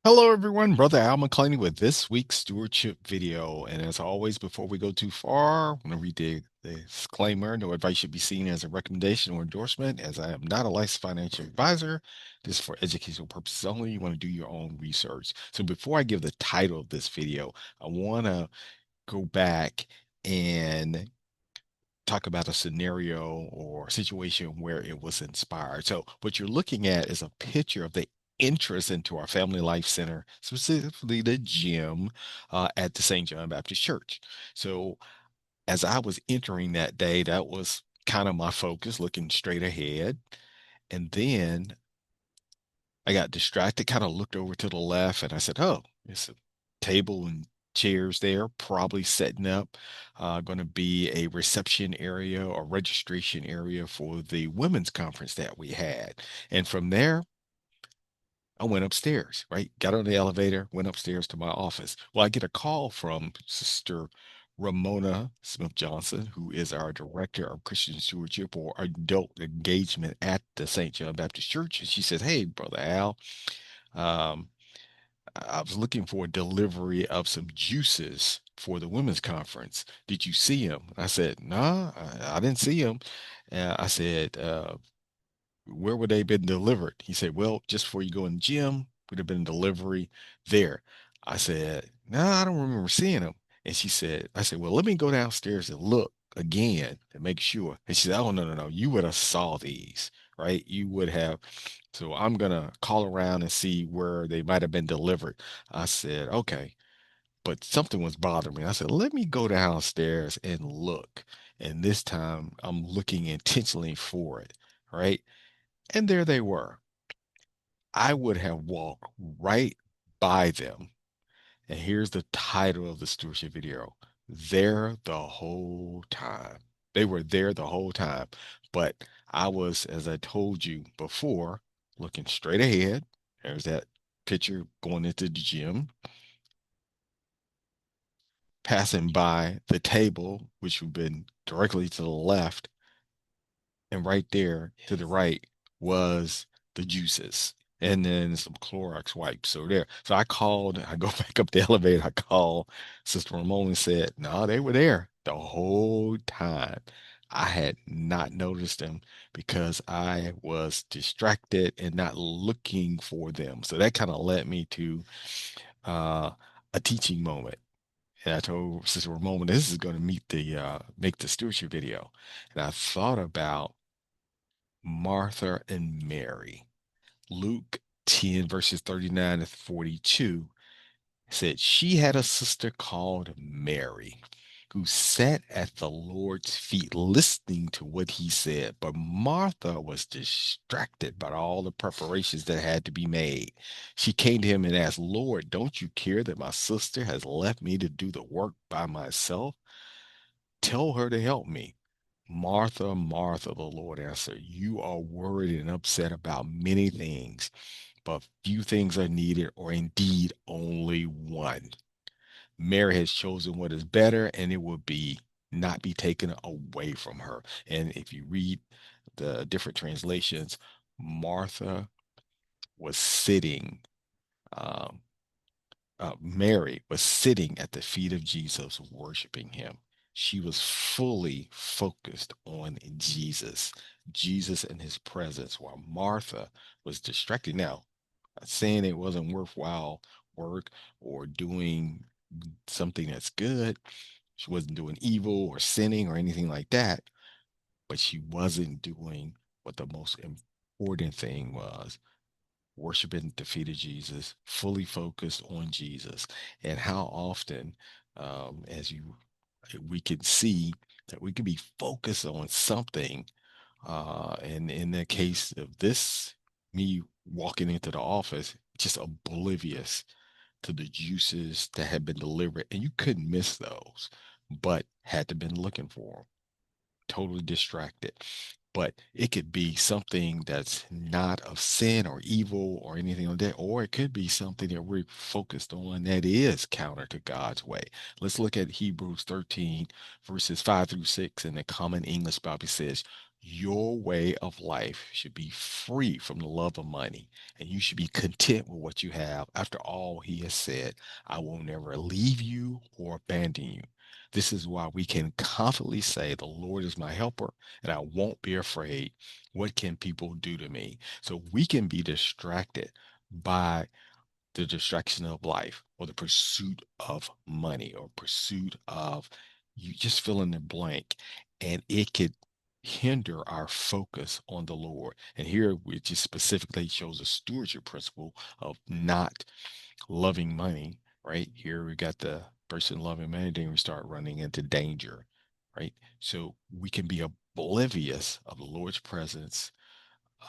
Hello everyone, Brother Al McClain with this week's stewardship video. And as always, before we go too far, I'm going to read the disclaimer. No advice should be seen as a recommendation or endorsement, as I am not a licensed financial advisor. This is for educational purposes only. You want to do your own research. So before I give the title of this video, I want to go back and talk about a scenario or situation where it was inspired. So what you're looking at is a picture of the entrance into our Family Life Center, specifically the gym at the St. John Baptist Church. So as I was entering that day, that was kind of my focus, looking straight ahead. And then I got distracted, kind of looked over to the left, and I said, "Oh, it's a table and chairs there, probably setting up, going to be a reception area or registration area for the women's conference that we had." And from there, I went upstairs, right? Got on the elevator, went upstairs to my office. Well, I get a call from Sister Ramona Smith Johnson, who is our director of Christian Stewardship or adult engagement at the St. John Baptist Church. And she said, "Hey, Brother Al, um, I was looking for a delivery of some juices for the women's conference. Did you see him?" I said, "No, I didn't see him." I said, "Where would they been delivered?" He said, "Well, just before you go in the gym, would have been delivery there." I said, "No, I don't remember seeing them." And she said, I said, "Well, let me go downstairs and look again to make sure." And she said, "Oh, no, no, no. You would have saw these, right? You would have." So I'm gonna call around and see where they might have been delivered. I said, "Okay." But something was bothering me. I said, "Let me go downstairs and look." And this time I'm looking intentionally for it, right? And there they were. I would have walked right by them. And here's the title of the stewardship video. There the whole time. They were there the whole time. But I was, as I told you before, looking straight ahead. There's that picture going into the gym, passing by the table, which would have been directly to the left, and right there to the right was the juices and then some Clorox wipes. So there. So I called, I go back up the elevator, I called Sister Ramon and said, "No, they were there the whole time." I had not noticed them because I was distracted and not looking for them. So that kind of led me to uh, a teaching moment. And I told Sister Ramon, this is going to meet the make the stewardship video. And I thought about Martha and Mary. Luke 10, verses 39 to 42 said, "She had a sister called Mary who sat at the Lord's feet listening to what he said. But Martha was distracted by all the preparations that had to be made. She came to him and asked, 'Lord, don't you care that my sister has left me to do the work by myself? Tell her to help me.' 'Martha, Martha,' the Lord answered, 'you are worried and upset about many things, but few things are needed, or indeed only one. Mary has chosen what is better, and it will be not be taken away from her.'" And if you read the different translations, Martha was sitting, um, Mary was sitting at the feet of Jesus, worshiping him. She was fully focused on Jesus, Jesus and his presence, while Martha was distracted. Now, not saying it wasn't worthwhile work or doing something that's good. She wasn't doing evil or sinning or anything like that, but she wasn't doing what the most important thing was: worshiping the feet of Jesus, fully focused on Jesus. And how often, as you we can see that we can be focused on something. And in the case of this, me walking into the office, just oblivious to the juices that had been delivered, and you couldn't miss those, but had to been looking for them, totally distracted. But it could be something that's not of sin or evil or anything like that, or it could be something that we're focused on that is counter to God's way. Let's look at Hebrews 13, verses 5 through 6, and the Common English Bible says, Your way of life should be free from the love of money, and you should be content with what you have. After all, he has said, I will never leave you or abandon you. This is why we can confidently say, the Lord is my helper, and I won't be afraid. What can people do to me? So we can be distracted by the distraction of life or the pursuit of money or pursuit of, you just fill in the blank, and it could hinder our focus on the Lord. And here we just specifically shows a stewardship principle of not loving money, right? Here we got the person loving money, then we start running into danger, right? So we can be oblivious of the Lord's presence,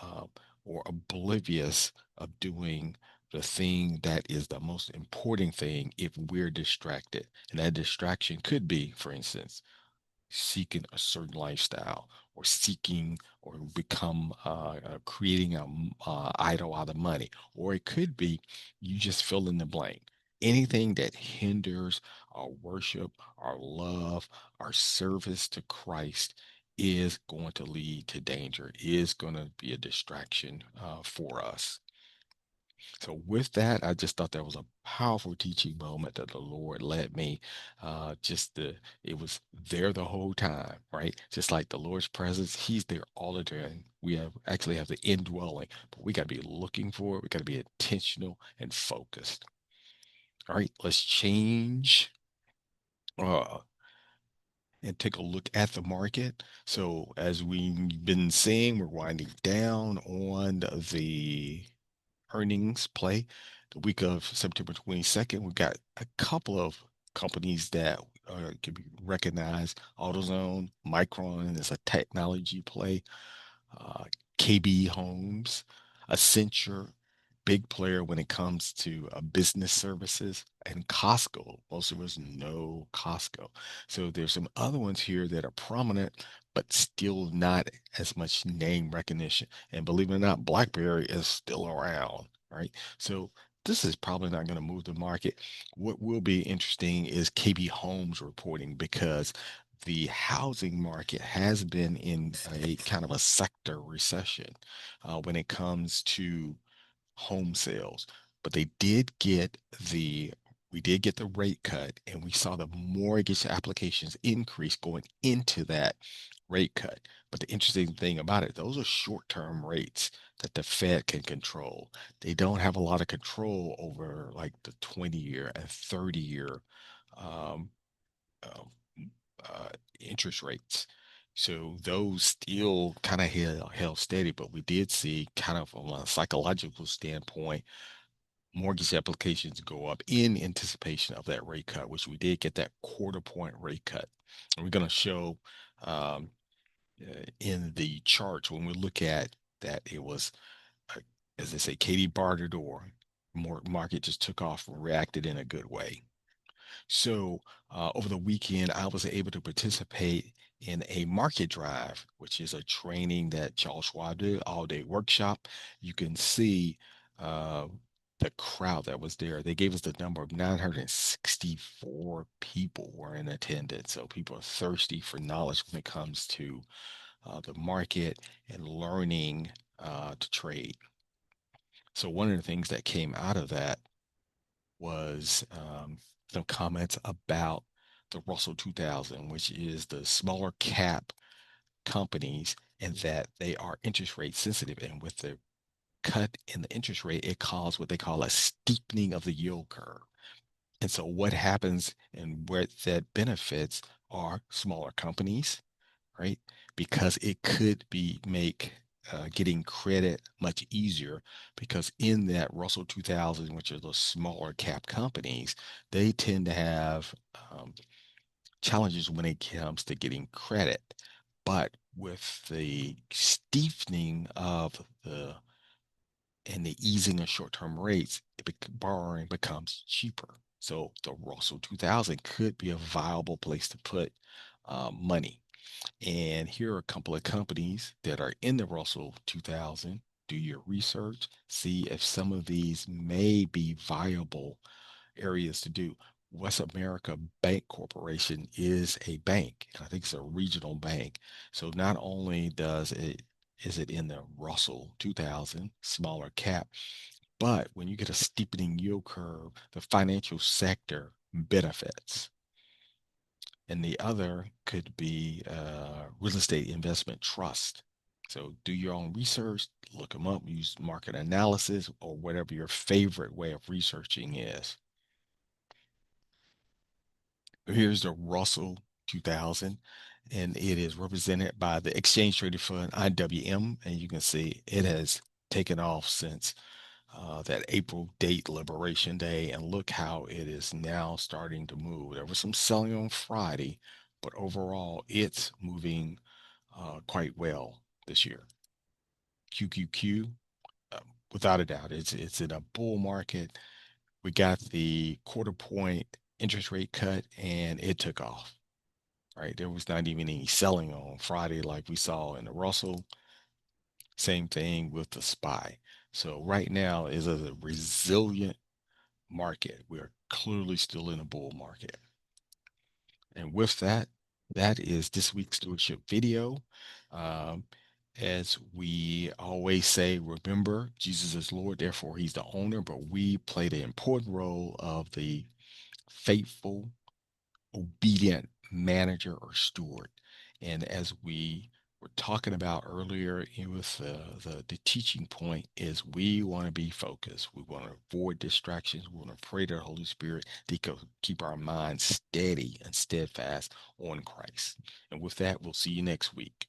uh, or oblivious of doing the thing that is the most important thing if we're distracted. And that distraction could be, for instance, seeking a certain lifestyle, or seeking or become creating a idol out of money, or it could be you just fill in the blank. Anything that hinders our worship, our love, our service to Christ is going to lead to danger, is going to be a distraction for us. So with that, I just thought that was a powerful teaching moment that the Lord led me. It was there the whole time, right? Just like the Lord's presence, He's there all the time. We have the indwelling, but we got to be looking for it. We got to be intentional and focused. All right, let's change uh, and take a look at the market. So as we've been seeing, we're winding down on the earnings play. The week of September 22nd, we've got a couple of companies that can be recognized. AutoZone, Micron is a technology play. uh, KB Homes, Accenture, big player when it comes to business services, and Costco. Most of us know Costco. So there's some other ones here that are prominent, but still not as much name recognition. And believe it or not, BlackBerry is still around, right? So this is probably not going to move the market. What will be interesting is KB Homes reporting, because the housing market has been in a kind of a sector recession when it comes to home sales. But the we did get the rate cut, and we saw the mortgage applications increase going into that rate cut. But the interesting thing about it, those are short-term rates that the Fed can control. They don't have a lot of control over like the 20-year and 30-year um, uh, uh, interest rates. So those still kind of held steady, but we did see, kind of from a psychological standpoint, mortgage applications go up in anticipation of that rate cut, which we did get that quarter point rate cut. And we're going to show um, in the charts when we look at that, it was, uh, as they say, Katie barred the door. Market just took off and reacted in a good way. So over the weekend, I was able to participate in a market drive, which is a training that Charles Schwab did, all day workshop. You can see uh, the crowd that was there. They gave us the number of 964 people were in attendance. So people are thirsty for knowledge when it comes to the market and learning to trade. So one of the things that came out of that was some comments about the Russell 2000, which is the smaller cap companies, and that they are interest rate sensitive. And with the cut in the interest rate, it caused what they call a steepening of the yield curve. And so what happens and where that benefits are smaller companies, right? Because it could be make getting credit much easier, because in that Russell 2000, which are those smaller cap companies, they tend to have challenges when it comes to getting credit. But with the steepening of the and the easing of short-term rates, borrowing becomes cheaper. So the Russell 2000 could be a viable place to put money. And here are a couple of companies that are in the Russell 2000. Do your research, see if some of these may be viable areas to do. West America Bank Corporation is a bank. I think it's a regional bank. So not only does it is it in the Russell 2000 smaller cap, but when you get a steepening yield curve, the financial sector benefits. And the other could be real estate investment trust. So do your own research, look them up, use market analysis or whatever your favorite way of researching is. Here's the Russell 2000, and it is represented by the exchange traded fund IWM, and you can see it has taken off since that April date, Liberation Day, and look how it is now starting to move. There was some selling on Friday, but overall, it's moving quite well this year. QQQ, uh, without a doubt, it's in a bull market. We got the quarter point interest rate cut, and it took off. Right, there was not even any selling on Friday like we saw in the Russell. Same thing with the SPY. So right now is a resilient market. We're clearly still in a bull market. And with that, that is this week's stewardship video. Um, as we always say, remember, Jesus is Lord, therefore he's the owner, but we play the important role of the faithful, obedient manager or steward. And as we were talking about earlier with the teaching point is we want to be focused. We want to avoid distractions. We want to pray to the Holy Spirit to keep our minds steady and steadfast on Christ. And with that, we'll see you next week.